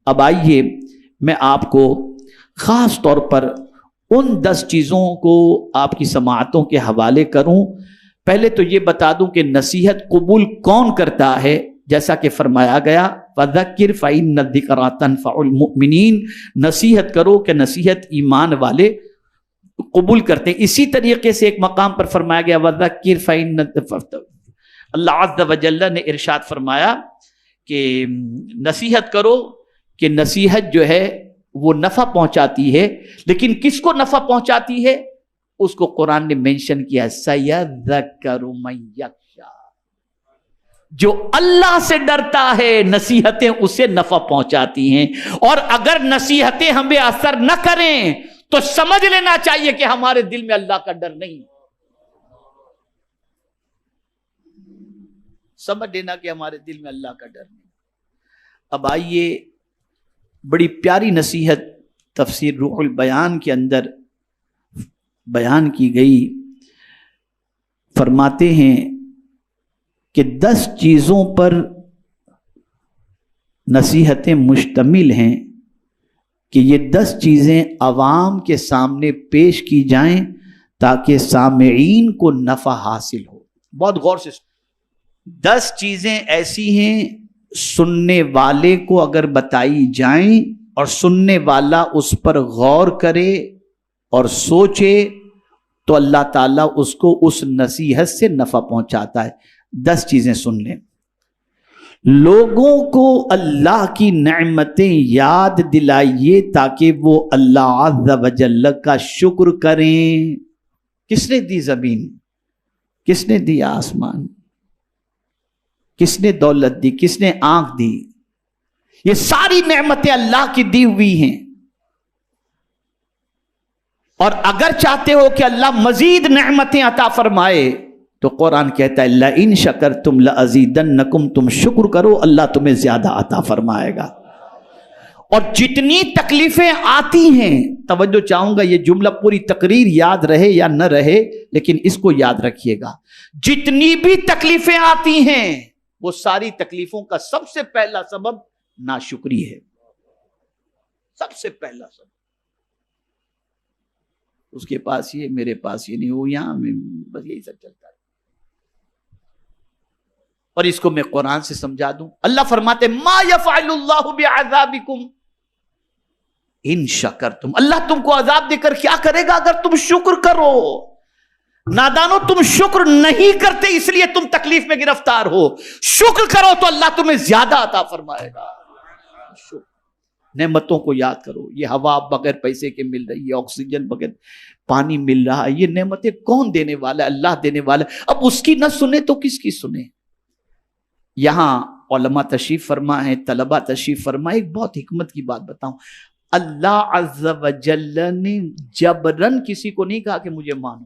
اب آئیے میں آپ کو خاص طور پر ان 10 چیزوں کو آپ کی سماعتوں کے حوالے کروں. پہلے تو یہ بتا دوں کہ نصیحت قبول کون کرتا ہے. جیسا کہ فرمایا گیا فَذَكِّرْ فَإِنَّ الذِّكْرَىٰ تَنفَعُ الْمُؤْمِنِينَ، نصیحت کرو کہ نصیحت ایمان والے قبول کرتے ہیں. اسی طریقے سے ایک مقام پر فرمایا گیا وَذَكِّرْ فَإِنَّ، اللہ عز و جل نے ارشاد فرمایا کہ نصیحت کرو کہ نصیحت جو ہے وہ نفع پہنچاتی ہے. لیکن کس کو نفع پہنچاتی ہے؟ اس کو قرآن نے مینشن کیا سَيَذَّكَّرُ مَن يَخْشَىٰ، جو اللہ سے ڈرتا ہے نصیحتیں اسے نفع پہنچاتی ہیں. اور اگر نصیحتیں ہمیں اثر نہ کریں تو سمجھ لینا چاہیے کہ ہمارے دل میں اللہ کا ڈر نہیں. سمجھ لینا کہ ہمارے دل میں اللہ کا ڈر نہیں. اب آئیے بڑی پیاری نصیحت تفسیر روح البیان کے اندر بیان کی گئی. فرماتے ہیں کہ 10 چیزوں پر نصیحتیں مشتمل ہیں کہ یہ 10 چیزیں عوام کے سامنے پیش کی جائیں تاکہ سامعین کو نفع حاصل ہو. بہت غور سے 10 چیزیں ایسی ہیں سننے والے کو اگر بتائی جائیں اور سننے والا اس پر غور کرے اور سوچے تو اللہ تعالیٰ اس کو اس نصیحت سے نفع پہنچاتا ہے. 10 چیزیں سن لیں. لوگوں کو اللہ کی نعمتیں یاد دلائیے تاکہ وہ اللہ عز و جل کا شکر کریں. کس نے دی زمین؟ کس نے دی آسمان؟ کس نے دولت دی؟ کس نے آنکھ دی؟ یہ ساری نعمتیں اللہ کی دی ہوئی ہیں. اور اگر چاہتے ہو کہ اللہ مزید نعمتیں عطا فرمائے تو قرآن کہتا ہے لَإِن شَكَرْتُمْ لَأَزِيدَنَّكُمْ، تم شکر کرو اللہ تمہیں زیادہ عطا فرمائے گا. اور جتنی تکلیفیں آتی ہیں، توجہ چاہوں گا یہ جملہ پوری تقریر یاد رہے یا نہ رہے لیکن اس کو یاد رکھیے گا، جتنی بھی تکلیفیں آتی ہیں وہ ساری تکلیفوں کا سب سے پہلا سبب ناشکری ہے. سب سے پہلا سبب. اس کے پاس یہ، میرے پاس یہ نہیں، وہ یہاں میں، بس یہی سب چلتا ہے. اور اس کو میں قرآن سے سمجھا دوں. اللہ فرماتے ما یفعل اللہ بعذابکم ان شکرتم، اللہ تم کو عذاب دے کر کیا کرے گا اگر تم شکر کرو. نادانو تم شکر نہیں کرتے اس لیے تم تکلیف میں گرفتار ہو. شکر کرو تو اللہ تمہیں زیادہ عطا فرمائے گا. نعمتوں کو یاد کرو. یہ ہوا بغیر پیسے کے مل رہی ہے، آکسیجن بغیر پانی مل رہا ہے، یہ نعمتیں کون دینے والا ہے؟ اللہ دینے والا ہے. اب اس کی نہ سنے تو کس کی سنے؟ یہاں علماء تشریف فرما ہے، طلباء تشریف فرما. ایک بہت حکمت کی بات بتاؤں، اللہ عز و جل نے جبرن کسی کو نہیں کہا کہ مجھے مانو.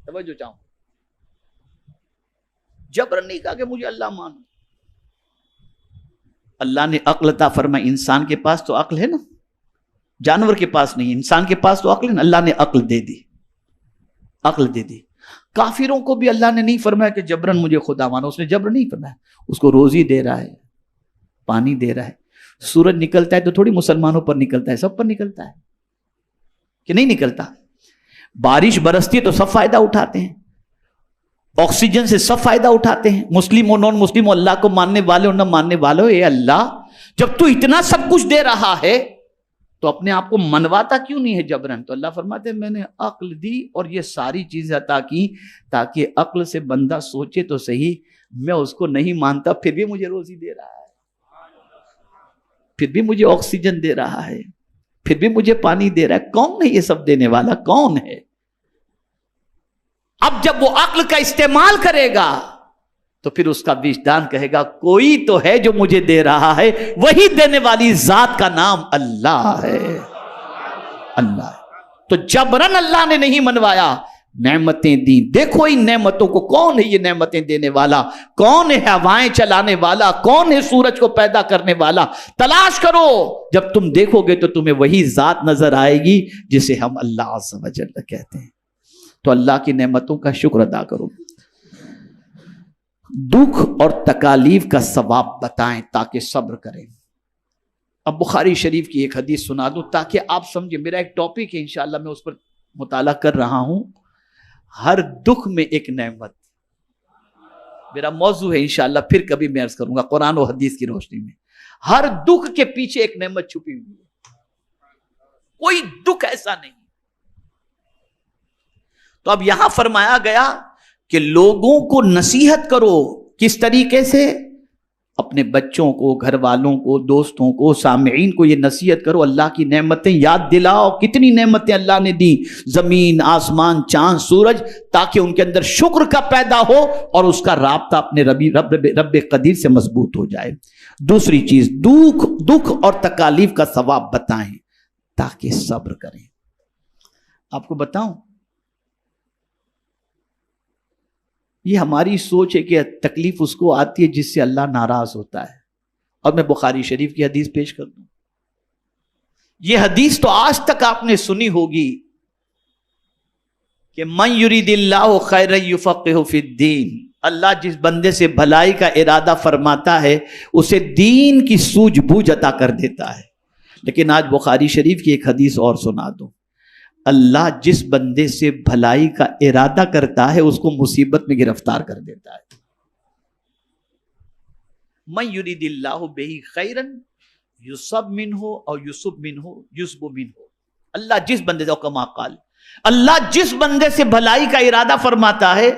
توجہ چاہوں، جبرن نہیں کہا کہ مجھے اللہ مانو. اللہ نے عقل عطا فرمائی. انسان کے پاس تو عقل ہے نا، جانور کے پاس نہیں، انسان کے پاس تو عقل ہے نا. اللہ نے عقل دے دی، عقل دے دی. کافروں کو بھی اللہ نے نہیں فرمایا کہ جبرن مجھے خدا مانو. اس نے جبرن نہیں فرمایا. اس کو روزی دے رہا ہے، پانی دے رہا ہے. سورج نکلتا ہے تو تھوڑی مسلمانوں پر نکلتا ہے، سب پر نکلتا ہے کہ نہیں نکلتا. بارش برستی ہے تو سب فائدہ اٹھاتے ہیں، آکسیجن سے سب فائدہ اٹھاتے ہیں، مسلم اور نان مسلم، اللہ کو ماننے والے اور نہ ماننے والے. اے اللہ، جب تو اتنا سب کچھ دے رہا ہے تو اپنے آپ کو منواتا کیوں نہیں ہے جبرن؟ تو اللہ فرماتے ہیں میں نے عقل دی اور یہ ساری چیزیں عطا کی تاکہ عقل سے بندہ سوچے تو صحیح، میں اس کو نہیں مانتا پھر بھی مجھے روزی دے رہا ہے، پھر بھی مجھے آکسیجن دے رہا ہے، پھر بھی مجھے پانی دے رہا ہے. کون ہے یہ سب دینے والا؟ کون ہے؟ اب جب وہ عقل کا استعمال کرے گا تو پھر اس کا وجدان کہے گا کوئی تو ہے جو مجھے دے رہا ہے، وہی دینے والی ذات کا نام اللہ ہے. اللہ ہے. تو جبرن اللہ نے نہیں منوایا، نعمتیں دی. دیکھو ان نعمتوں کو، کون ہے یہ نعمتیں دینے والا؟ کون ہے ہوائیں چلانے والا؟ کون ہے سورج کو پیدا کرنے والا؟ تلاش کرو. جب تم دیکھو گے تو تمہیں وہی ذات نظر آئے گی جسے ہم اللہ عز و جل کہتے ہیں. تو اللہ کی نعمتوں کا شکر ادا کرو. دکھ اور تکالیف کا ثواب بتائیں تاکہ صبر کریں. اب بخاری شریف کی ایک حدیث سنا دوں تاکہ آپ سمجھیں. میرا ایک ٹاپک ہے انشاءاللہ میں اس پر مطالعہ کر رہا ہوں. ہر دکھ میں ایک نعمت میرا موضوع ہے انشاءاللہ. پھر کبھی میں عرض کروں گا قرآن و حدیث کی روشنی میں. ہر دکھ کے پیچھے ایک نعمت چھپی ہوئی ہے. کوئی دکھ ایسا نہیں. تو اب یہاں فرمایا گیا کہ لوگوں کو نصیحت کرو. کس طریقے سے؟ اپنے بچوں کو، گھر والوں کو، دوستوں کو، سامعین کو یہ نصیحت کرو. اللہ کی نعمتیں یاد دلاؤ. کتنی نعمتیں اللہ نے دی، زمین، آسمان، چاند، سورج، تاکہ ان کے اندر شکر کا پیدا ہو اور اس کا رابطہ اپنے رب قدیر سے مضبوط ہو جائے. دوسری چیز، دکھ اور تکالیف کا ثواب بتائیں تاکہ صبر کریں. آپ کو بتاؤں، یہ ہماری سوچ ہے کہ تکلیف اس کو آتی ہے جس سے اللہ ناراض ہوتا ہے. اور میں بخاری شریف کی حدیث پیش کر دوں. یہ حدیث تو آج تک آپ نے سنی ہوگی کہ من یرید اللہ خیرا یفقہہ فی الدین. اللہ جس بندے سے بھلائی کا ارادہ فرماتا ہے اسے دین کی سوجھ بوجھ عطا کر دیتا ہے. لیکن آج بخاری شریف کی ایک حدیث اور سنا دوں. اللہ جس بندے سے بھلائی کا ارادہ کرتا ہے اس کو مصیبت میں گرفتار کر دیتا ہے. من یرید اللہ بہ خیرا یصب منہ اور یصب منہ یصب منہ. اللہ جس بندے سے، کما قال، اللہ جس بندے سے بھلائی کا ارادہ فرماتا ہے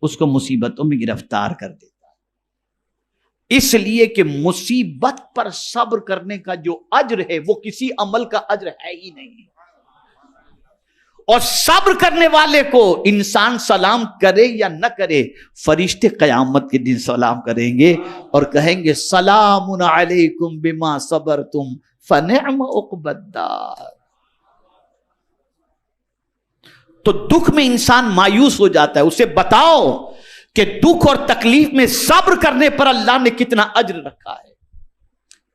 اس کو مصیبتوں میں گرفتار کر دیتا ہے. اس لیے کہ مصیبت پر صبر کرنے کا جو اجر ہے وہ کسی عمل کا اجر ہے ہی نہیں. اور صبر کرنے والے کو انسان سلام کرے یا نہ کرے، فرشتے قیامت کے دن سلام کریں گے اور کہیں گے سلام علیکم بما صبرتم فنعم عقبی الدار. تو دکھ میں انسان مایوس ہو جاتا ہے. اسے بتاؤ کہ دکھ اور تکلیف میں صبر کرنے پر اللہ نے کتنا اجر رکھا ہے.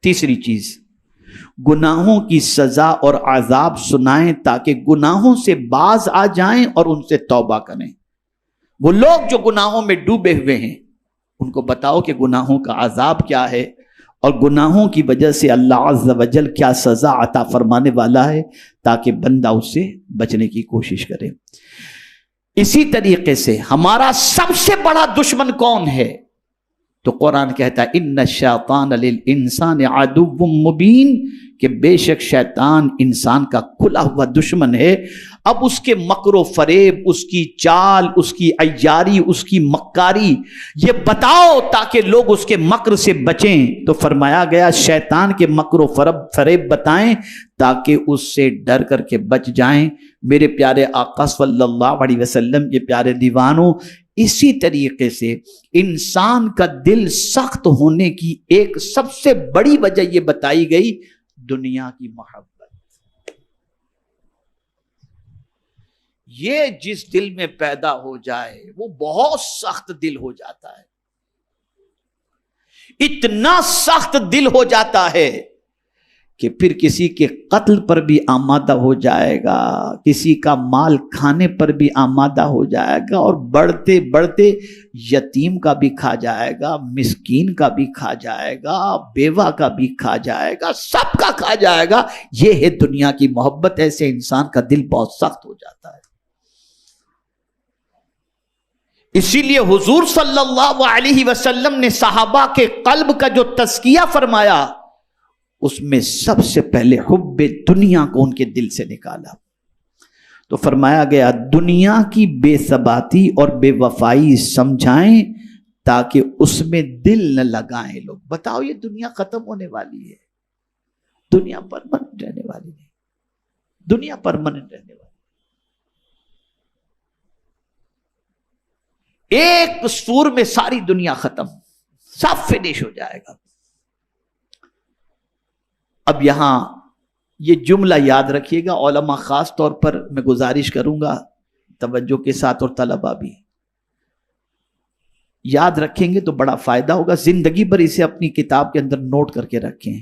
تیسری چیز، گناہوں کی سزا اور عذاب سنائیں تاکہ گناہوں سے باز آ جائیں اور ان سے توبہ کریں. وہ لوگ جو گناہوں میں ڈوبے ہوئے ہیں ان کو بتاؤ کہ گناہوں کا عذاب کیا ہے اور گناہوں کی وجہ سے اللہ عز و جل کیا سزا عطا فرمانے والا ہے، تاکہ بندہ اس سے بچنے کی کوشش کرے. اسی طریقے سے ہمارا سب سے بڑا دشمن کون ہے؟ تو قرآن کہتا ہے ان الشیطان للانسان عدو مبین، کہ بے شک شیطان انسان کا کھلا ہوا دشمن ہے. اب اس کے مکر و فریب، اس کی چال، اس کی عیاری، اس کی مکاری یہ بتاؤ تاکہ لوگ اس کے مکر سے بچیں. تو فرمایا گیا شیطان کے مکر و فریب بتائیں تاکہ اس سے ڈر کر کے بچ جائیں. میرے پیارے آقا صلی اللہ علیہ وسلم، یہ پیارے دیوانوں، اسی طریقے سے انسان کا دل سخت ہونے کی ایک سب سے بڑی وجہ یہ بتائی گئی، دنیا کی محبت. یہ جس دل میں پیدا ہو جائے وہ بہت سخت دل ہو جاتا ہے. اتنا سخت دل ہو جاتا ہے کہ پھر کسی کے قتل پر بھی آمادہ ہو جائے گا، کسی کا مال کھانے پر بھی آمادہ ہو جائے گا، اور بڑھتے بڑھتے یتیم کا بھی کھا جائے گا، مسکین کا بھی کھا جائے گا، بیوہ کا بھی کھا جائے گا، سب کا کھا جائے گا. یہ ہے دنیا کی محبت. ایسے انسان کا دل بہت سخت ہو جاتا ہے. اسی لیے حضور صلی اللہ علیہ وسلم نے صحابہ کے قلب کا جو تزکیہ فرمایا اس میں سب سے پہلے حب دنیا کو ان کے دل سے نکالا. تو فرمایا گیا دنیا کی بے ثباتی اور بے وفائی سمجھائیں تاکہ اس میں دل نہ لگائیں لوگ. بتاؤ یہ دنیا ختم ہونے والی ہے، دنیا پرماننٹ رہنے والی نہیں. دنیا پرماننٹ رہنے والی. ایک سور میں ساری دنیا ختم، سب فنش ہو جائے گا. اب یہاں یہ جملہ یاد رکھیے گا، علماء خاص طور پر میں گزارش کروں گا توجہ کے ساتھ، اور طلبہ بھی یاد رکھیں گے تو بڑا فائدہ ہوگا. زندگی بھر اسے اپنی کتاب کے اندر نوٹ کر کے رکھیں.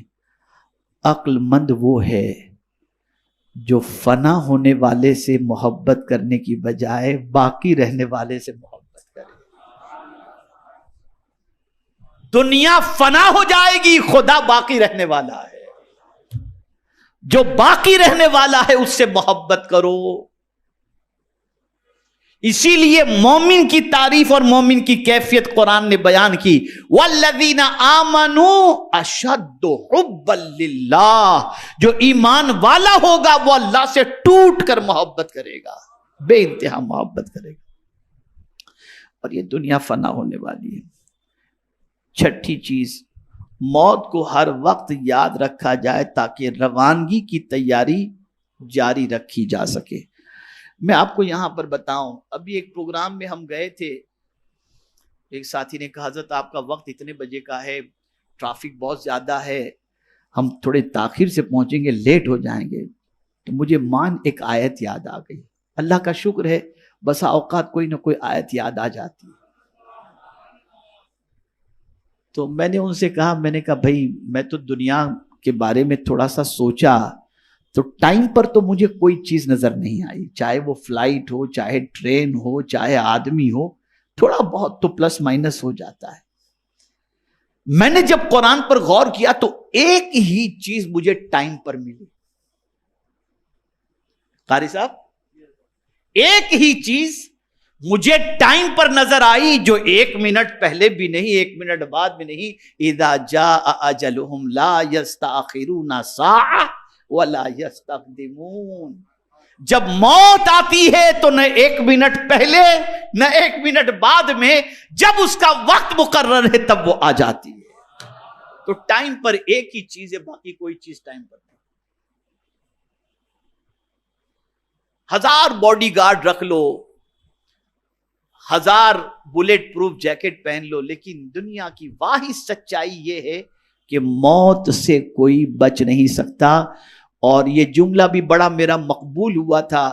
عقل مند وہ ہے جو فنا ہونے والے سے محبت کرنے کی بجائے باقی رہنے والے سے محبت کرے. دنیا فنا ہو جائے گی، خدا باقی رہنے والا ہے. جو باقی رہنے والا ہے اس سے محبت کرو. اسی لیے مومن کی تعریف اور مومن کی کیفیت قرآن نے بیان کی. والذین آمنوا اشد حبا للہ. جو ایمان والا ہوگا وہ اللہ سے ٹوٹ کر محبت کرے گا, بے انتہا محبت کرے گا. اور یہ دنیا فنا ہونے والی ہے. چھٹی چیز, موت کو ہر وقت یاد رکھا جائے تاکہ روانگی کی تیاری جاری رکھی جا سکے. میں آپ کو یہاں پر بتاؤں, ابھی ایک پروگرام میں ہم گئے تھے, ایک ساتھی نے کہا حضرت آپ کا وقت اتنے بجے کا ہے, ٹریفک بہت زیادہ ہے, ہم تھوڑے تاخیر سے پہنچیں گے, لیٹ ہو جائیں گے. تو مجھے ایک آیت یاد آ گئی. اللہ کا شکر ہے بسا اوقات کوئی نہ کوئی آیت یاد آ جاتی ہے. تو میں نے ان سے کہا, میں نے کہا بھائی میں تو دنیا کے بارے میں تھوڑا سا سوچا تو ٹائم پر تو مجھے کوئی چیز نظر نہیں آئی, چاہے وہ فلائٹ ہو, چاہے ٹرین ہو, چاہے آدمی ہو, تھوڑا بہت تو پلس مائنس ہو جاتا ہے. میں نے جب قرآن پر غور کیا تو ایک ہی چیز مجھے ٹائم پر ملی. قاری صاحب, ایک ہی چیز مجھے ٹائم پر نظر آئی جو 1 منٹ پہلے بھی نہیں, 1 منٹ بعد بھی نہیں. اذا جاء اجلهم لا يستأخرون ساعة ولا يستقدمون. جب موت آتی ہے تو نہ 1 منٹ پہلے نہ 1 منٹ بعد میں, جب اس کا وقت مقرر ہے تب وہ آ جاتی ہے. تو ٹائم پر ایک ہی چیز ہے, باقی کوئی چیز ٹائم پر نہیں. 1000 باڈی گارڈ رکھ لو, 1000 بلیٹ پروف جیکٹ پہن لو, لیکن دنیا کی واحد سچائی یہ ہے کہ موت سے کوئی بچ نہیں سکتا. اور یہ جملہ بھی بڑا میرا مقبول ہوا تھا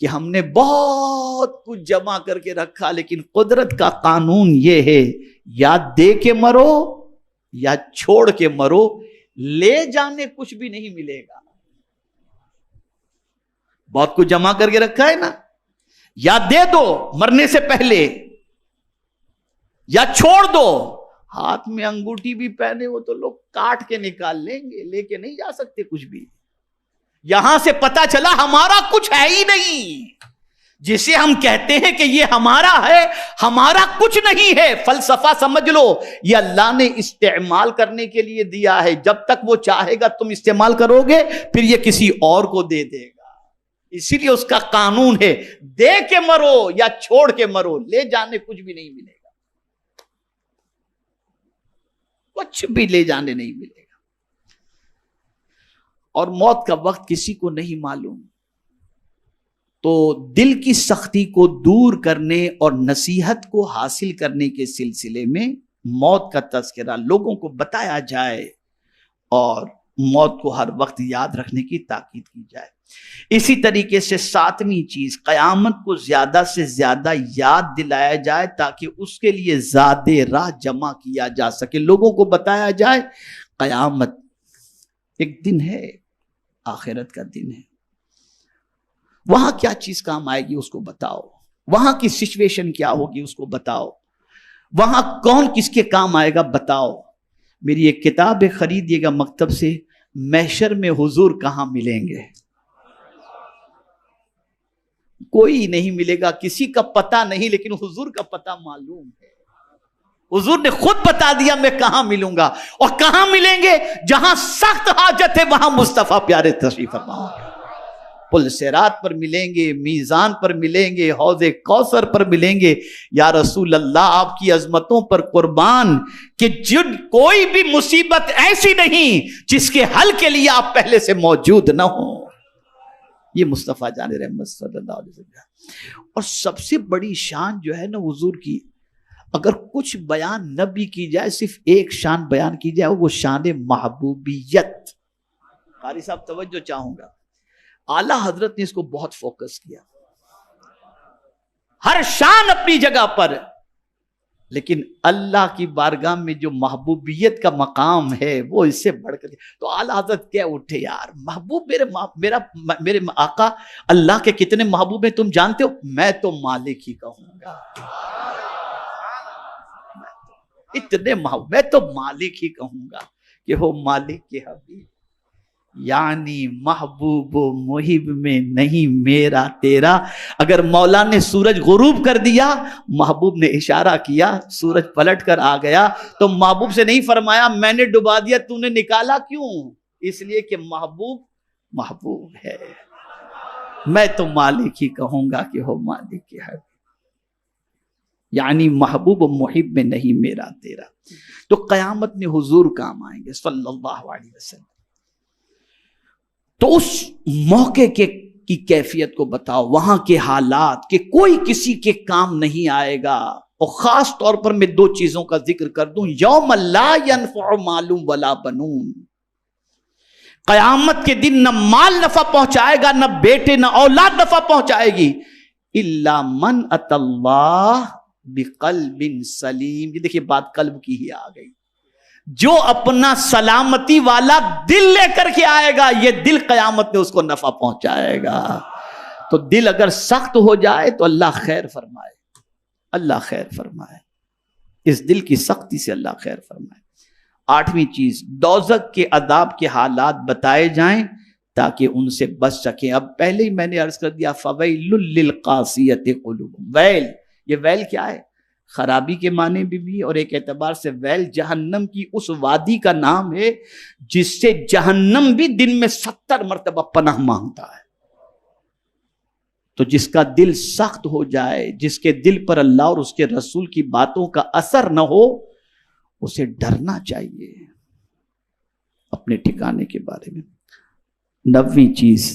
کہ ہم نے بہت کچھ جمع کر کے رکھا, لیکن قدرت کا قانون یہ ہے یا دے کے مرو یا چھوڑ کے مرو, لے جانے کچھ بھی نہیں ملے گا. بہت کچھ جمع کر کے رکھا ہے نا, یا دے دو مرنے سے پہلے یا چھوڑ دو. ہاتھ میں انگوٹھی بھی پہنے ہو تو لوگ کاٹ کے نکال لیں گے, لے کے نہیں جا سکتے کچھ بھی. یہاں سے پتا چلا ہمارا کچھ ہے ہی نہیں. جسے ہم کہتے ہیں کہ یہ ہمارا ہے, ہمارا کچھ نہیں ہے. فلسفہ سمجھ لو, یہ اللہ نے استعمال کرنے کے لیے دیا ہے. جب تک وہ چاہے گا تم استعمال کرو گے, پھر یہ کسی اور کو دے دے گا. اسی لیے اس کا قانون ہے دے کے مرو یا چھوڑ کے مرو, لے جانے کچھ بھی نہیں ملے گا. کچھ بھی لے جانے نہیں ملے گا. اور موت کا وقت کسی کو نہیں معلوم. تو دل کی سختی کو دور کرنے اور نصیحت کو حاصل کرنے کے سلسلے میں موت کا تذکرہ لوگوں کو بتایا جائے اور موت کو ہر وقت یاد رکھنے کی تاکید کی جائے. اسی طریقے سے 7ویں چیز, قیامت کو زیادہ سے زیادہ یاد دلایا جائے تاکہ اس کے لیے زاد راہ جمع کیا جا سکے. لوگوں کو بتایا جائے قیامت ایک دن ہے, آخرت کا دن ہے, وہاں کیا چیز کام آئے گی اس کو بتاؤ, وہاں کی سچویشن کیا ہوگی اس کو بتاؤ, وہاں کون کس کے کام آئے گا بتاؤ. میری ایک کتاب ہے, خریدیے گا مکتب سے, محشر میں حضور کہاں ملیں گے. کوئی نہیں ملے گا, کسی کا پتہ نہیں, لیکن حضور کا پتہ معلوم ہے. حضور نے خود بتا دیا میں کہاں ملوں گا. اور کہاں ملیں گے؟ جہاں سخت حاجت ہے وہاں مصطفیٰ پیارے تشریف فرما ہوں گے. پل صراط پر ملیں گے, میزان پر ملیں گے, حوض کوثر پر ملیں گے. یا رسول اللہ آپ کی عظمتوں پر قربان کہ جن کوئی بھی مصیبت ایسی نہیں جس کے حل کے لیے آپ پہلے سے موجود نہ ہوں. یہ مصطفیٰ جان رحمت صلی اللہ علیہ وسلم. اور سب سے بڑی شان جو ہے نا حضور کی, اگر کچھ بیان نہ بھی کی جائے, صرف ایک شان بیان کی جائے, وہ شان محبوبیت. قاری صاحب توجہ چاہوں گا, اعلیٰ حضرت نے اس کو بہت فوکس کیا. ہر شان اپنی جگہ پر, لیکن اللہ کی بارگاہ میں جو محبوبیت کا مقام ہے وہ اس سے بڑھ کر. تو اعلیٰ حضرت کیا اٹھے یار, محبوب میرے آقا اللہ کے کتنے محبوب ہیں تم جانتے ہو؟ میں تو مالک ہی کہوں گا. اتنے محبوب, میں تو مالک ہی کہوں گا کہ ہو مالک کے حبیب. یعنی محبوب و محب میں نہیں میرا تیرا. اگر مولا نے سورج غروب کر دیا، محبوب نے اشارہ کیا، سورج پلٹ کر آ گیا، تو محبوب سے نہیں فرمایا میں نے ڈبا دیا تو نے نکالا کیوں؟ اس لیے کہ محبوب محبوب ہے. میں تو مالک ہی کہوں گا کہ ہو مالک ہے، یعنی محبوب و محب میں نہیں میرا تیرا. تو قیامت میں حضور کام آئیں گے صلی اللہ علیہ وسلم. تو اس موقع کی کیفیت کو بتاؤ، وہاں کے حالات کہ کوئی کسی کے کام نہیں آئے گا. اور خاص طور پر میں دو چیزوں کا ذکر کر دوں. یوم لا ینفع مال ولا بنون، قیامت کے دن نہ مال نفع پہنچائے گا، نہ بیٹے نہ اولاد نفع پہنچائے گی، الا من اتى اللہ بقلب سلیم. یہ دیکھیے بات قلب کی ہی آ گئی. جو اپنا سلامتی والا دل لے کر کے آئے گا، یہ دل قیامت میں اس کو نفع پہنچائے گا. تو دل اگر سخت ہو جائے تو اللہ خیر فرمائے، اللہ خیر فرمائے. اس دل کی سختی سے اللہ خیر فرمائے. 8ویں چیز، دوزخ کے عذاب کے حالات بتائے جائیں تاکہ ان سے بچ سکیں. اب پہلے ہی میں نے عرض کر دیا فویل للقاسیۃ قلوبہم. ویل، یہ ویل کیا ہے؟ خرابی کے معنی بھی، اور ایک اعتبار سے ویل جہنم کی اس وادی کا نام ہے جس سے جہنم بھی دن میں 70 مرتبہ پناہ مانگتا ہے. تو جس کا دل سخت ہو جائے، جس کے دل پر اللہ اور اس کے رسول کی باتوں کا اثر نہ ہو، اسے ڈرنا چاہیے اپنے ٹھکانے کے بارے میں. 9ویں چیز،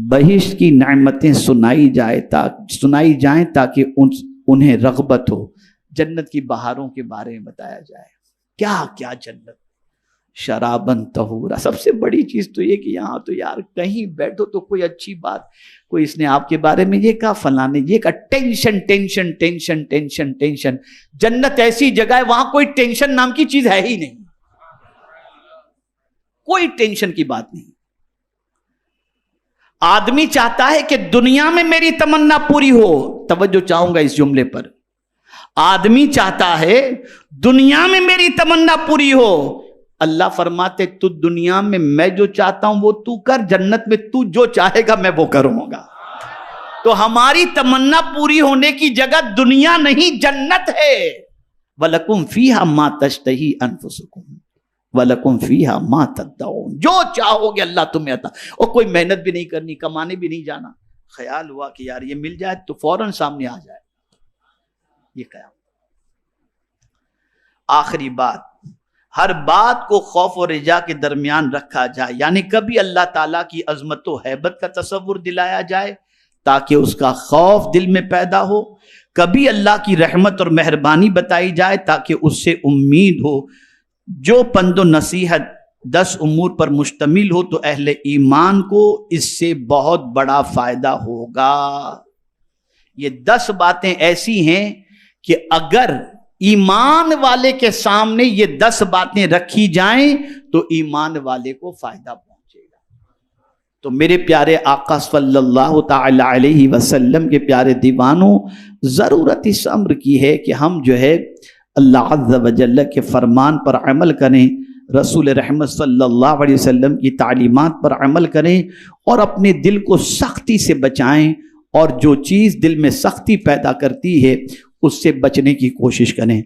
بہشت کی نعمتیں سنائی جائیں تاکہ انہیں رغبت ہو. جنت کی بہاروں کے بارے میں بتایا جائے. کیا کیا جنت، شرابن طہورا. سب سے بڑی چیز تو یہ کہ یہاں تو یار کہیں بیٹھو تو کوئی اچھی بات، کوئی اس نے آپ کے بارے میں یہ کہا، فلاں نے یہ کہا، tension tension tension tension tension. جنت ایسی جگہ ہے وہاں کوئی ٹینشن نام کی چیز ہے ہی نہیں، کوئی ٹینشن کی بات نہیں. آدمی چاہتا ہے کہ دنیا میں میری تمنا پوری ہو. توجہ چاہوں گا اس جملے پر. آدمی چاہتا ہے دنیا میں میری تمنا پوری ہو. اللہ فرماتے تو دنیا میں میں جو چاہتا ہوں وہ تو کر، جنت میں تو جو چاہے گا میں وہ کروں گا. تو ہماری تمنا پوری ہونے کی جگہ دنیا نہیں جنت ہے. وَلَكُمْ فِيهَا مَا تَشْتَهِي أَنفُسُكُمْ وَلَكُمْ فِيهَا مَا تَدَّعُونَ. جو چاہو گے اللہ تمہیں عطا. اور کوئی محنت بھی نہیں کرنی، کمانے بھی نہیں جانا. خیال ہوا کہ یار یہ مل جائے تو فوراً سامنے آ جائے. یہ قیام. آخری بات، ہر بات کو خوف و رجا کے درمیان رکھا جائے. یعنی کبھی اللہ تعالیٰ کی عظمت و ہیبت کا تصور دلایا جائے تاکہ اس کا خوف دل میں پیدا ہو. کبھی اللہ کی رحمت اور مہربانی بتائی جائے تاکہ اس سے امید ہو. جو پند و نصیحت 10 امور پر مشتمل ہو تو اہل ایمان کو اس سے بہت بڑا فائدہ ہوگا. یہ 10 باتیں ایسی ہیں کہ اگر ایمان والے کے سامنے یہ 10 باتیں رکھی جائیں تو ایمان والے کو فائدہ پہنچے گا. تو میرے پیارے آقا صلی اللہ تعالی علیہ وسلم کے پیارے دیوانوں، ضرورت اس امر کی ہے کہ ہم جو ہے اللہ عز و جل کے فرمان پر عمل کریں، رسول رحمت صلی اللہ علیہ وسلم کی تعلیمات پر عمل کریں، اور اپنے دل کو سختی سے بچائیں، اور جو چیز دل میں سختی پیدا کرتی ہے اس سے بچنے کی کوشش کریں.